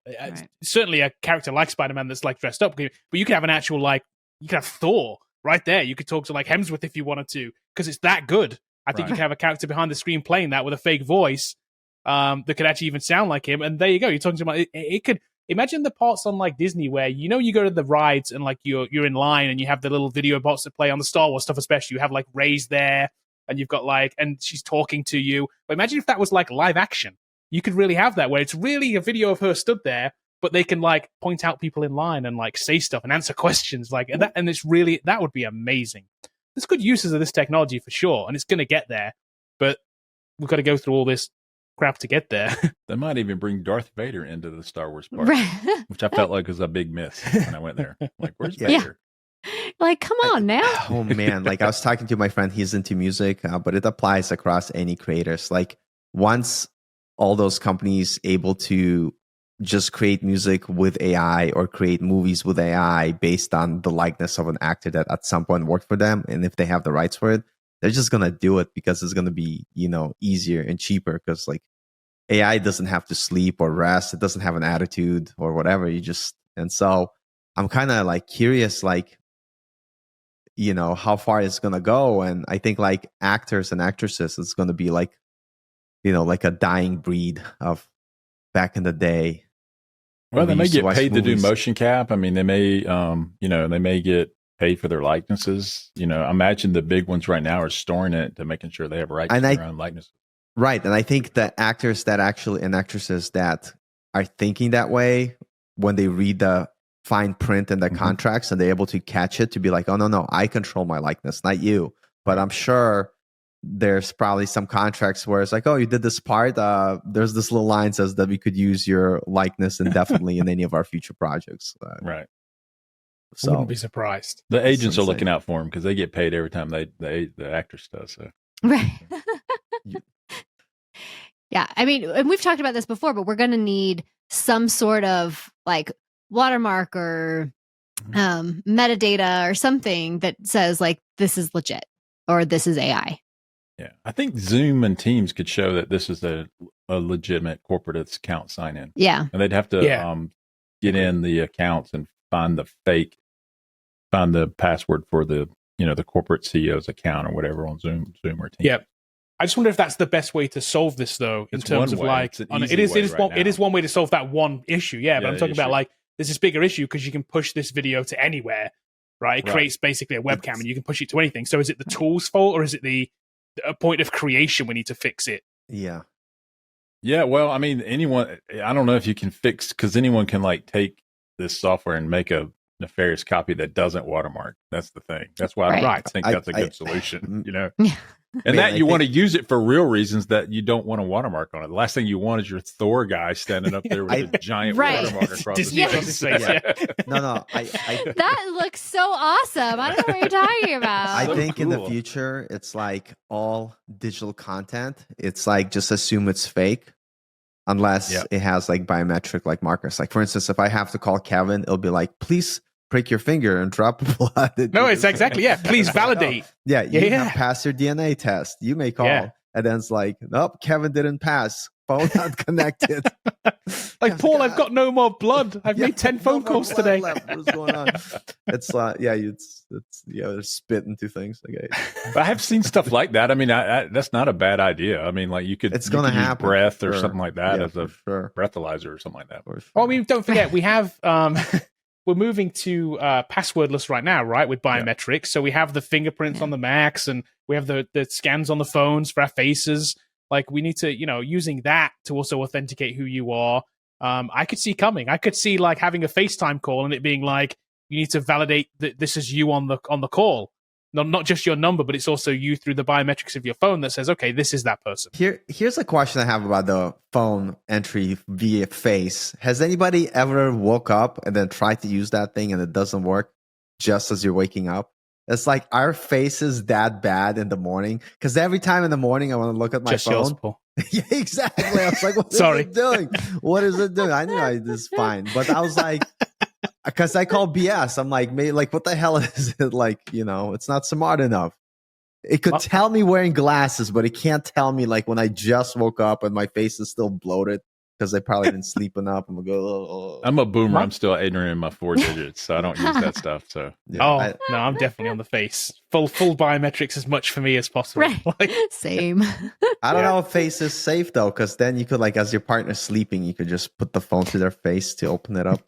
certainly a character like Spider-Man that's like dressed up. But you could have an actual, like, you could have Thor right there. You could talk to like Hemsworth if you wanted to, because it's that good. I think you could have a character behind the screen playing that with a fake voice that could actually even sound like him. And there you go. You're talking to him. It could, imagine the parts on like Disney where, you know, you go to the rides and like you're in line and you have the little video bots that play on the Star Wars stuff, especially. You have like Rey's there. And you've got like, and she's talking to you. But imagine if that was like live action. You could really have that where it's really a video of her stood there, but they can like point out people in line and like say stuff and answer questions like that. And it's really, that would be amazing. There's good uses of this technology for sure. And it's going to get there, but we've got to go through all this crap to get there. They might even bring Darth Vader into the Star Wars park, which I felt like was a big miss when I went there. Like, where's Vader? Like, come on now. Oh man, like I was talking to my friend, he's into music, but it applies across any creators. Like once all those companies able to just create music with AI or create movies with AI based on the likeness of an actor that at some point worked for them, and if they have the rights for it, they're just gonna do it because it's gonna be, you know, easier and cheaper, because like AI doesn't have to sleep or rest, it doesn't have an attitude or whatever. And so I'm kind of like curious, like, you know, how far it's going to go. And I think like actors and actresses, it's going to be like, you know, like a dying breed of back in the day. Well, they may get paid to do motion cap. I mean, they may, you know, they may get paid for their likenesses. You know, imagine the big ones right now are storing it to making sure they have rights to their own likenesses. Right. And I think the actors that actually, and actresses that are thinking that way, when they read the fine print in the contracts and they're able to catch it, to be like, oh, no, I control my likeness, not you. But I'm sure there's probably some contracts where it's like, oh, you did this part. There's this little line says that we could use your likeness indefinitely in any of our future projects. Right. So I wouldn't be surprised. The agents are looking out for them because they get paid every time the actress does. So. Right. Yeah. I mean, and we've talked about this before, but we're going to need some sort of like watermark or metadata or something that says like this is legit or this is AI. Yeah, I think Zoom and Teams could show that this is a legitimate corporate account sign in. Yeah, and they'd have to get in the accounts and find the password for the, you know, the corporate CEO's account or whatever on Zoom or Teams. Yeah. I just wonder if that's the best way to solve this, though, in terms of like, it is one way to solve that one issue. Yeah, but I'm talking about like, there's this bigger issue because you can push this video to anywhere, right? It creates basically a webcam and you can push it to anything. So is it the tool's fault or is it a point of creation we need to fix it? Yeah. Yeah, well, I mean, I don't know if you can fix, because anyone can like take this software and make a nefarious copy that doesn't watermark. That's the thing. That's why I think that's a good solution, you know? And you want to use it for real reasons that you don't want a watermark on it. The last thing you want is your Thor guy standing up there with a giant watermark across his face. No. That looks so awesome. I don't know what you're talking about. I think in the future, it's like all digital content. It's like just assume it's fake unless it has like biometric like markers. Like for instance, if I have to call Kevin, it'll be like, please prick your finger and drop blood. No, it's exactly, please validate. Yeah, you have passed your DNA test. You may call. Yeah. And then it's like, nope, Kevin didn't pass. Phone not connected. Like, Paul, I've got no more blood. I've made 10 phone calls today. What's going on? It's they're spitting into things. Okay. I have seen stuff like that. I mean, that's not a bad idea. I mean, like you could happen. Use breath or something like that as a breathalyzer or something like that. Well, I mean, don't forget, we have... we're moving to passwordless right now, right? With biometrics. So we have the fingerprints on the Macs and we have the scans on the phones for our faces. Like we need to, you know, using that to also authenticate who you are. I could see coming. I could see like having a FaceTime call and it being like, you need to validate that this is you on the call. Not just your number, but it's also you through the biometrics of your phone that says, okay, this is that person. Here's a question I have about the phone entry via face. Has anybody ever woke up and then tried to use that thing and it doesn't work just as you're waking up? It's like our face is that bad in the morning because every time in the morning I want to look at my phone. Yeah, exactly. I was like, what is it doing? What is it doing? I knew it was fine, but I was like, because I call BS. I'm like, what the hell is it? Like, you know, it's not smart enough. It could tell me wearing glasses, but it can't tell me like when I just woke up and my face is still bloated because I probably didn't sleep enough. I'm gonna go. Oh. I'm a boomer. I'm still ignorant in my 4 digits, so I don't use that stuff. So no, I'm definitely on the face. Full biometrics as much for me as possible. Right. Like, same. I don't know if face is safe though, because then you could like as your partner's sleeping, you could just put the phone to their face to open it up.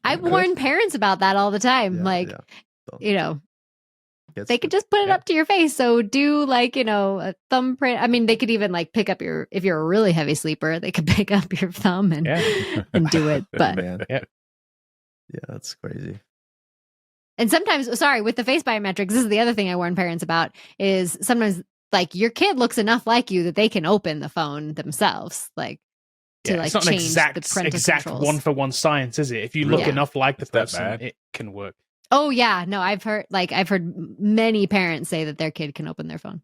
I've warned parents about that all the time. They could just put it up to your face. So do like, a thumbprint. I mean, they could even like pick up if you're a really heavy sleeper, they could pick up your thumb and do it. But yeah, that's crazy. And sometimes, with the face biometrics, this is the other thing I warn parents about is sometimes like your kid looks enough like you that they can open the phone themselves. Like, to like it's not change an the exact controls. 1-for-1 science, is it? If you look enough like the person, it can work. Oh yeah, no, I've heard many parents say that their kid can open their phone.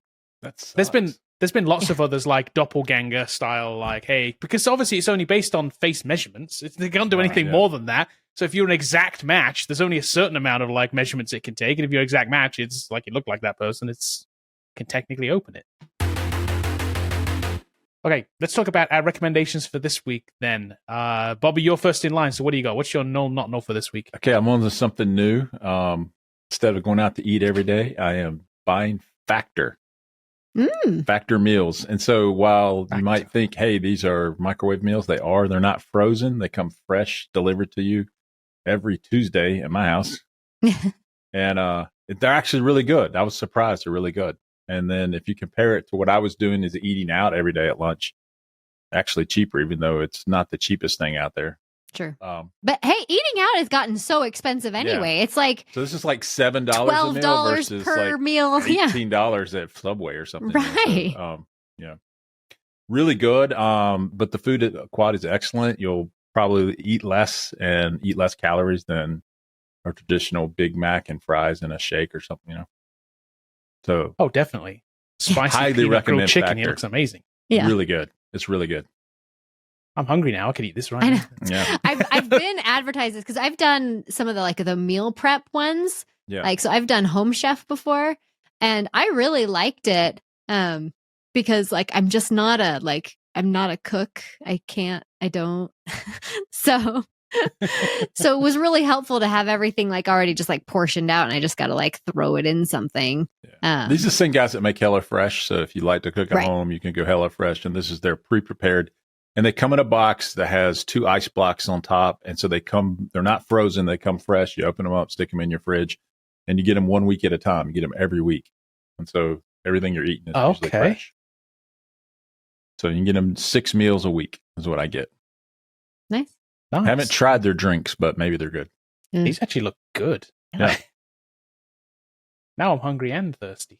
There's been lots of others like doppelganger style, like, hey, because obviously it's only based on face measurements. They can't do anything more than that. So if you're an exact match, there's only a certain amount of like measurements it can take, and if you're exact match, it's like you look like that person. Can technically open it. Okay, let's talk about our recommendations for this week then. Bobby, you're first in line, so what do you got? What's your null, not null for this week? Okay, I'm on to something new. Instead of going out to eat every day, I am buying Factor. Factor meals. And so while you might think, hey, these are microwave meals, they're not frozen. They come fresh, delivered to you every Tuesday at my house. And they're actually really good. I was surprised they're really good. And then if you compare it to what I was doing is eating out every day at lunch, actually cheaper, even though it's not the cheapest thing out there. Sure. But hey, eating out has gotten so expensive anyway. It's like, so this is like $7 a meal versus per like meal. $18 at Subway or something. Right. So, really good. But the food quality is excellent. You'll probably eat less calories than a traditional Big Mac and fries and a shake or something, So, definitely. Spicy highly recommend chicken. Factor. It looks amazing. Yeah. Really good. It's really good. I'm hungry now. I could eat this right now. now. Yeah. I've been advertised because I've done some of the meal prep ones. Yeah. Like, so I've done Home Chef before, and I really liked it. Because like I'm not a cook. I don't. So it was really helpful to have everything like already just like portioned out, and I just got to like throw it in something. Yeah. These are the same guys that make HelloFresh. So if you like to cook at home, you can go HelloFresh, and this is their pre-prepared. And they come in a box that has 2 ice blocks on top. And so they're not frozen. They come fresh. You open them up, stick them in your fridge, and you get them 1 week at a time. You get them every week. And so everything you're eating is usually fresh. So you can get them 6 meals a week is what I get. Nice. I haven't tried their drinks, but maybe they're good. These actually look good. Yeah. Now I'm hungry and thirsty.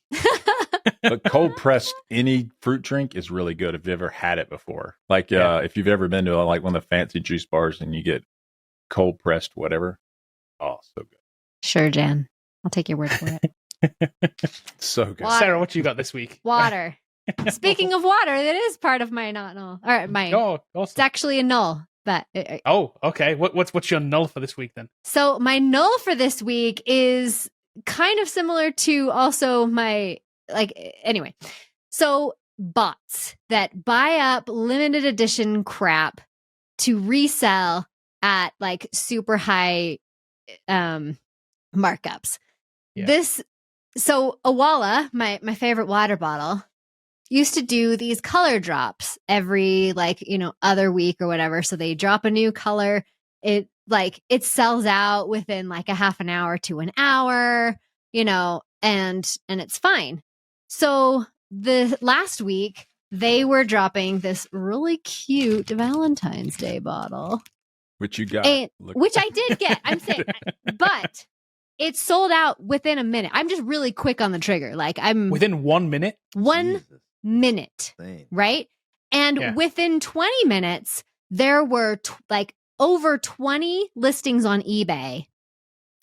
But cold pressed any fruit drink is really good if you've ever had it before. Like if you've ever been to like one of the fancy juice bars and you get cold pressed whatever. Oh, so good. Sure, Jan. I'll take your word for it. So good. Water. Sarah, what you got this week? Water. Speaking of water, that is part of my not null. All right, mine. Oh, awesome. It's actually a null. But okay. What's your null for this week then? So my null for this week is kind of similar to also my anyway. So bots that buy up limited edition crap to resell at like super high markups. Yeah. So Awala, my favorite water bottle, used to do these color drops every other week or whatever. So they drop a new color. It sells out within like a half an hour to an hour, and it's fine. So the last week they were dropping this really cute Valentine's Day bottle. Which you got. Which I did get. I'm saying, but it sold out within a minute. I'm just really quick on the trigger. Like I'm within 1 minute? Minute, right? And within 20 minutes, there were over 20 listings on eBay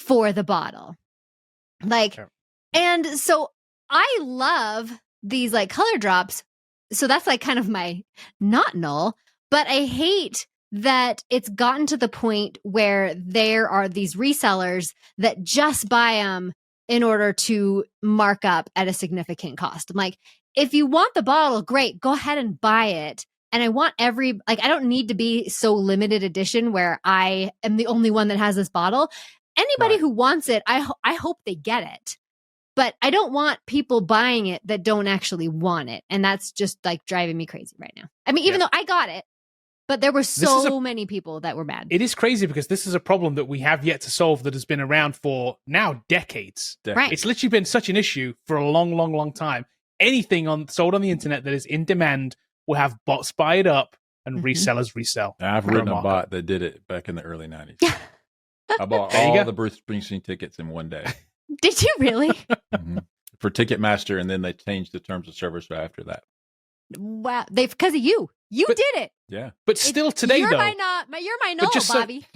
for the bottle. And so I love these color drops. So that's kind of my not null, but I hate that it's gotten to the point where there are these resellers that just buy them in order to mark up at a significant cost. I'm like, if you want the bottle, great, go ahead and buy it. And I want I don't need to be so limited edition where I am the only one that has this bottle. Anybody who wants it, I hope they get it. But I don't want people buying it that don't actually want it. And that's just like driving me crazy right now. I mean, even though I got it, but there were so many people that were mad. It is crazy because this is a problem that we have yet to solve that has been around for now decades. Right. It's literally been such an issue for a long, long, long time. Anything sold on the internet that is in demand will have bots buy it up and resellers resell. I've written a bot that did it back in the early 90s. Yeah. I bought all the Bruce Springsteen tickets in one day. Did you really? For Ticketmaster, and then they changed the terms of service after that. Wow. Because of you. You did it. Yeah. But still today, you're though. You're my Null, Bobby.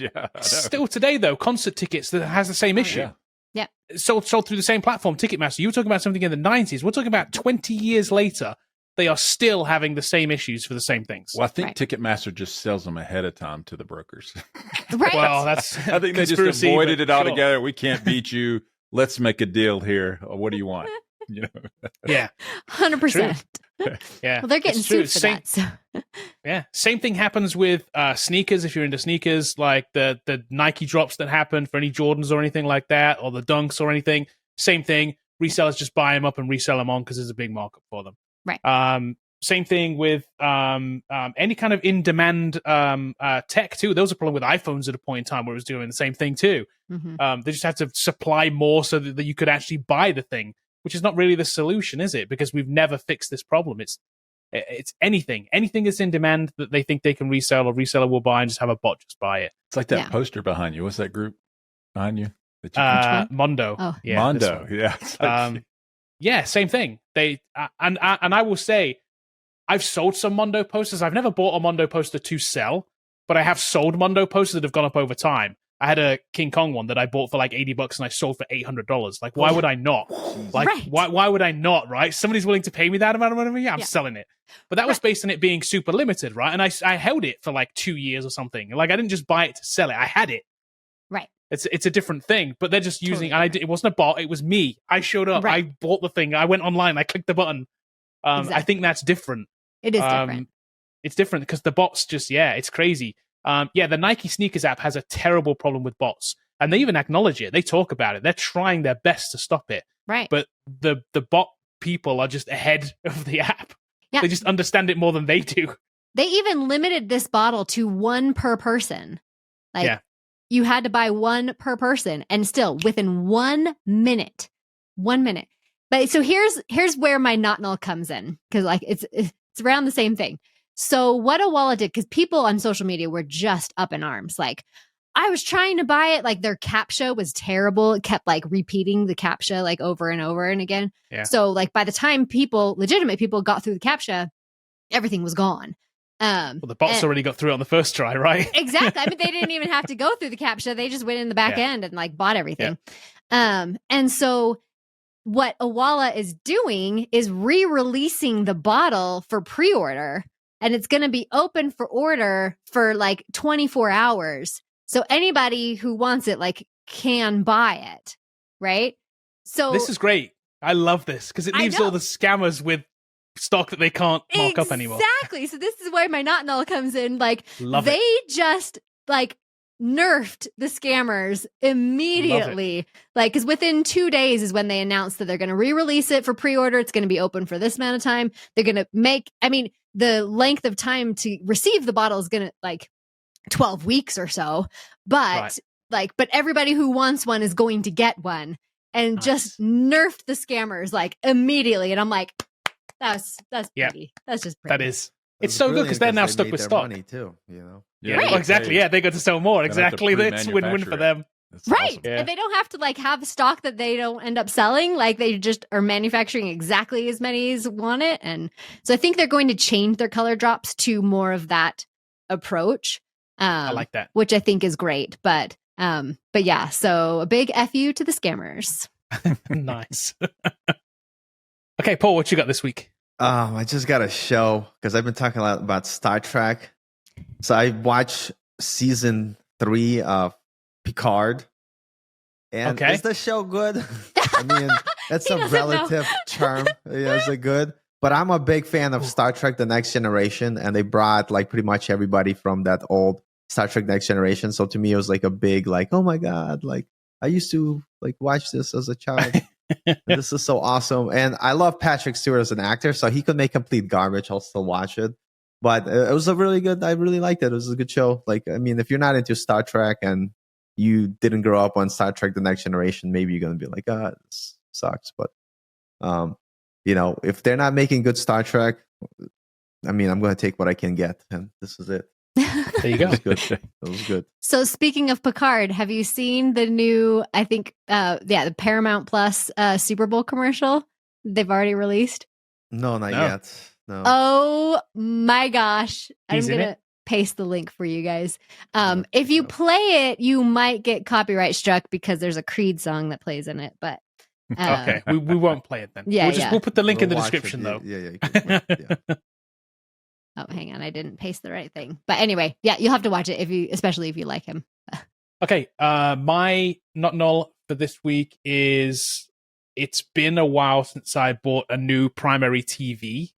Still today, though, concert tickets that has the same issue. Yeah. Sold through the same platform, Ticketmaster. You were talking about something in the 90s. We're talking about 20 years later. They are still having the same issues for the same things. Well, I think Ticketmaster just sells them ahead of time to the brokers. Right. Well, I think they just avoided it altogether. We can't beat you. Let's make a deal here. What do you want? Yeah. 100%. Yeah. Well, they're getting sued for that. So. Yeah. Same thing happens with sneakers. If you're into sneakers, like the Nike drops that happen for any Jordans or anything like that, or the Dunks or anything, same thing. Resellers just buy them up and resell them on because there's a big market for them. Right. Same thing with any kind of in-demand tech too. There was a problem with iPhones at a point in time where it was doing the same thing too. They just had to supply more so that you could actually buy the thing, which is not really the solution, is it? Because we've never fixed this problem. It's anything that's in demand that they think they can resell, or reseller will buy and just have a bot just buy it. It's like that poster behind you. What's that group behind you? Mondo. Oh. Yeah, Mondo. Yeah. Yeah, same thing. They and I will say, I've sold some Mondo posters. I've never bought a Mondo poster to sell, but I have sold Mondo posters that have gone up over time. I had a King Kong one that I bought for like $80 and I sold for $800. Like, why would I not? Like, why would I not? Right? Somebody's willing to pay me that amount of money. Yeah, I'm selling it. But that was based on it being super limited, right? And I held it for like 2 years or something. Like, I didn't just buy it to sell it. I had it. Right. It's a different thing, but they're just using. And it wasn't a bot. It was me. I showed up. I bought the thing. I went online. I clicked the button. Exactly. I think that's different. It is different. It's different because the bots just it's crazy. The Nike sneakers app has a terrible problem with bots, and they even acknowledge it. They talk about it. They're trying their best to stop it. Right. But the bot people are just ahead of the app. Yeah. They just understand it more than they do. They even limited this bottle to one per person. You had to buy one per person, and still within 1 minute. 1 minute. But so here's where my not null comes in, because like it's around the same thing. So what Awala did, because people on social media were just up in arms. Like, I was trying to buy it. Like, their CAPTCHA was terrible. It kept like repeating the CAPTCHA like over and over and again. Yeah. So like by the time legitimate people got through the CAPTCHA, everything was gone. Well, the bots already got through it on the first try, right? Exactly. I mean, they didn't even have to go through the CAPTCHA. They just went in the back end and like bought everything. Yeah. And so what Awala is doing is re-releasing the bottle for pre-order, and it's going to be open for order for like 24 hours. So anybody who wants it like can buy it, right? So this is great. I love this because it leaves all the scammers with stock that they can't mark up anymore. Exactly. So this is where my not null comes in. Like, they just like nerfed the scammers immediately. Like, because within 2 days is when they announced that they're going to re-release it for pre-order. It's going to be open for this amount of time. They're going to the length of time to receive the bottle is going to like 12 weeks or so. But but everybody who wants one is going to get one, and just nerfed the scammers like immediately. And I'm like, that's pretty. That's just pretty. That is. It's so good because they're now stuck with stock. Money too, you know. Yeah, right. Exactly. Yeah, they got to sell more. Exactly. It's win-win for them. That's right. Awesome. Yeah. And they don't have to like have stock that they don't end up selling. Like, they just are manufacturing exactly as many as want it. And so I think they're going to change their color drops to more of that approach. I like that. Which I think is great. But yeah, so a big FU to the scammers. Nice. Okay, Paul, what you got this week? I just got a show because I've been talking a lot about Star Trek. So I watched season 3 of Picard. And is the show good? I mean, that's a relative term. Yeah, it's a good. But I'm a big fan of Star Trek: The Next Generation, and they brought like pretty much everybody from that old Star Trek: Next Generation. So to me, it was like a big like, oh my god, like I used to like watch this as a child. This is so awesome, and I love Patrick Stewart as an actor, so he could make complete garbage. I'll still watch it. But it was a really good. I really liked it. It was a good show. Like, I mean, if you're not into Star Trek and you didn't grow up on Star Trek: The Next Generation, maybe you're gonna be like, ah, this sucks. But you know, if they're not making good Star Trek, I mean, I'm gonna take what I can get, and this is it. There you go. It was good. So speaking of Picard, have you seen the new, I think, the Paramount Plus Super Bowl commercial they've already released? No, not yet. No. Oh my gosh. He's I'm going to paste the link for you guys. If you play it, you might get copyright struck because there's a Creed song that plays in it, but okay, we won't play it then. Yeah, we'll put the link in the description, though. Yeah. Oh, hang on, I didn't paste the right thing. But anyway, yeah, you'll have to watch it especially if you like him. Okay, my not null for this week is it's been a while since I bought a new primary TV,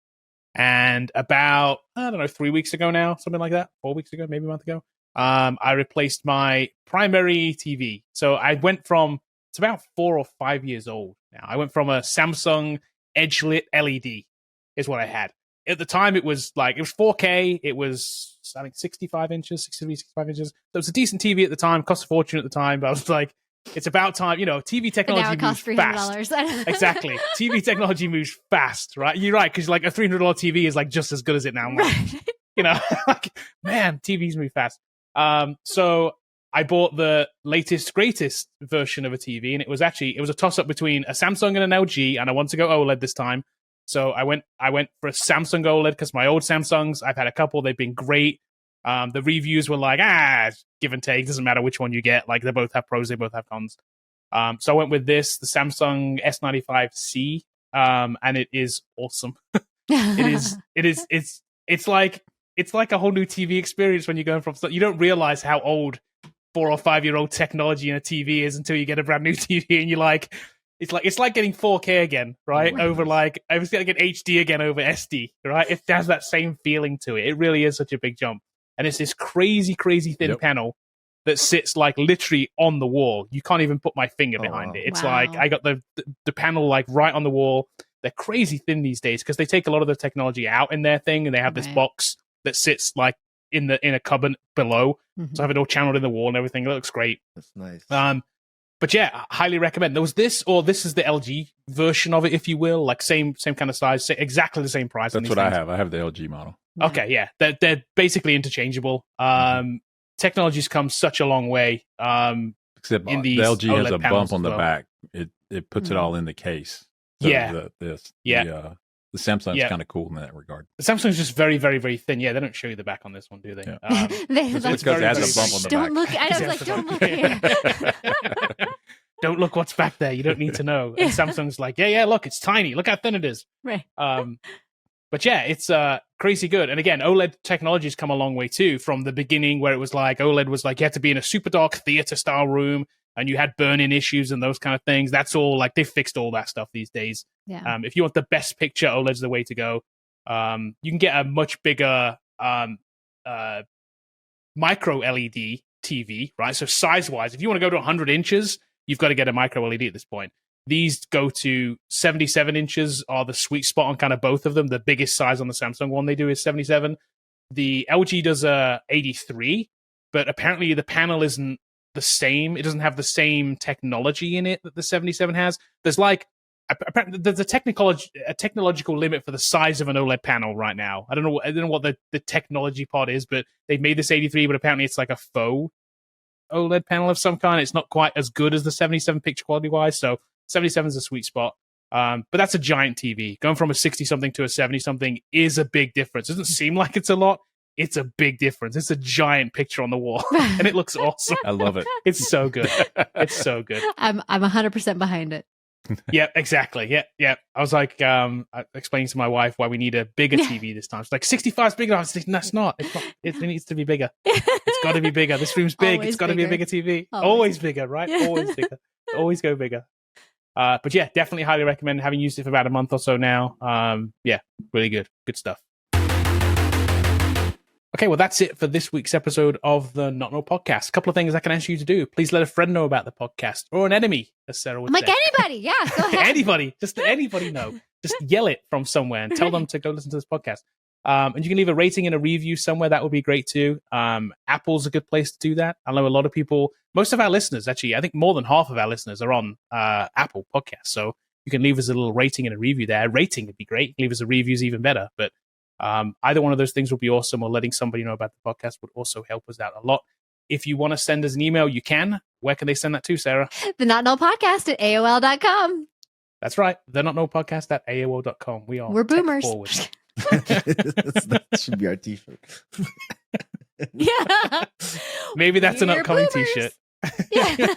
and about 3 weeks ago now, something like that, 4 weeks ago, maybe a month ago, I replaced my primary TV. So I went from it's about 4 or 5 years old now. I went from a Samsung Edge-lit LED is what I had. At the time, it was 4K. It was, I think, 65 inches. So it was a decent TV at the time, cost a fortune at the time. But I was like, it's about time. You know, TV technology moves fast. Exactly. TV technology moves fast, right? You're right, because like a $300 TV is like just as good as it now. Right. You know, like, man, TVs move fast. So I bought the latest, greatest version of a TV, and it was a toss-up between a Samsung and an LG, and I wanted to go OLED this time. So I went for a Samsung OLED because my old Samsungs, I've had a couple, they've been great. The reviews were like, give and take, doesn't matter which one you get. Like, they both have pros, they both have cons. So I went with the Samsung S95C, and it is awesome. It's like a whole new TV experience when you're going from, you don't realize how old 4 or 5 year old technology in a TV is until you get a brand new TV and you're like, it's like getting 4K again, right? Over like, I was getting HD again over SD, right? It has that same feeling to it. It really is such a big jump. And it's this crazy, crazy thin panel that sits like literally on the wall. You can't even put my finger behind it. It's like, I got the panel like right on the wall. They're crazy thin these days because they take a lot of the technology out in their thing, and they have this box that sits like in a cupboard below. Mm-hmm. So I have it all channeled in the wall and everything. It looks great. That's nice. But yeah, I highly recommend. There was this, or this is the LG version of it, if you will, like same kind of size, exactly the same price. That's what I have. I have the LG model. Okay, yeah, they're basically interchangeable. Technology's come such a long way. Except in the LG OLED has a bump on the back. It puts it all in the case. So the Samsung's kind of cool in that regard. The Samsung's just very, very, very thin. Yeah, they don't show you the back on this one, do they? Yeah. It's because it has a bump on the back. Don't look. I was like, don't look here. Don't look what's back there. You don't need to know. And Samsung's like, yeah, look, it's tiny. Look how thin it is. Right. But yeah, it's crazy good. And again, OLED technology's come a long way too. From the beginning, where it was like OLED was like you had to be in a super dark theater style room, and you had burn-in issues and those kind of things. That's all like they fixed all that stuff these days. Yeah. If you want the best picture, OLED's the way to go. You can get a much bigger micro LED TV, right? So size-wise, if you want to go to 100 inches, you've got to get a micro LED at this point. These go to 77 inches are the sweet spot on kind of both of them. The biggest size on the Samsung one they do is 77. The LG does a 83, but apparently the panel isn't the same. It doesn't have the same technology in it that the 77 has. There's a technological limit for the size of an OLED panel right now. I don't know what the technology part is, but they've made this 83, but apparently it's like a faux OLED panel of some kind. It's not quite as good as the 77 picture quality wise. So 77 is a sweet spot. But that's a giant TV. Going from a 60-something to a 70-something is a big difference. It doesn't seem like it's a lot. It's a big difference. It's a giant picture on the wall, and it looks awesome. I love it. It's so good. It's so good. I'm 100% behind it. Yeah, exactly. Yeah. I was like, explaining to my wife why we need a bigger TV this time. She's like, 65 is big enough. That's not. It's not. It needs to be bigger. It's got to be bigger. This room's big. It's got to be a bigger TV. Always bigger, right? Always bigger. Always go bigger. But yeah, definitely highly recommend. Having used it for about a month or so now. Yeah, really good stuff. Okay, well, that's it for this week's episode of the Not Null Podcast. A couple of things I can ask you to do. Please let a friend know about the podcast, or an enemy, as Sarah would say. Anybody, yeah, go ahead. Anybody know. Just yell it from somewhere and tell them to go listen to this podcast. And you can leave a rating and a review somewhere. That would be great too. Apple's a good place to do that. I know a lot of people, most of our listeners, actually, I think more than half of our listeners are on Apple Podcasts. So you can leave us a little rating and a review there. A rating would be great. Leave us a review is even better. But either one of those things would be awesome, or letting somebody know about the podcast would also help us out a lot. If you want to send us an email, you can. Where can they send that to, Sarah? The Not Null Podcast at AOL.com. That's right. The Not Null Podcast at AOL.com. We're boomers. That should be our t-shirt. Yeah. Maybe that's an upcoming t-shirt. Yeah.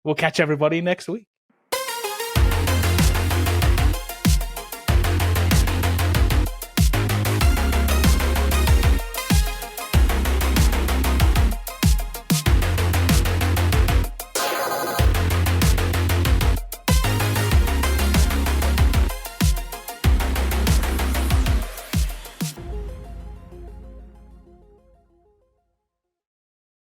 We'll catch everybody next week.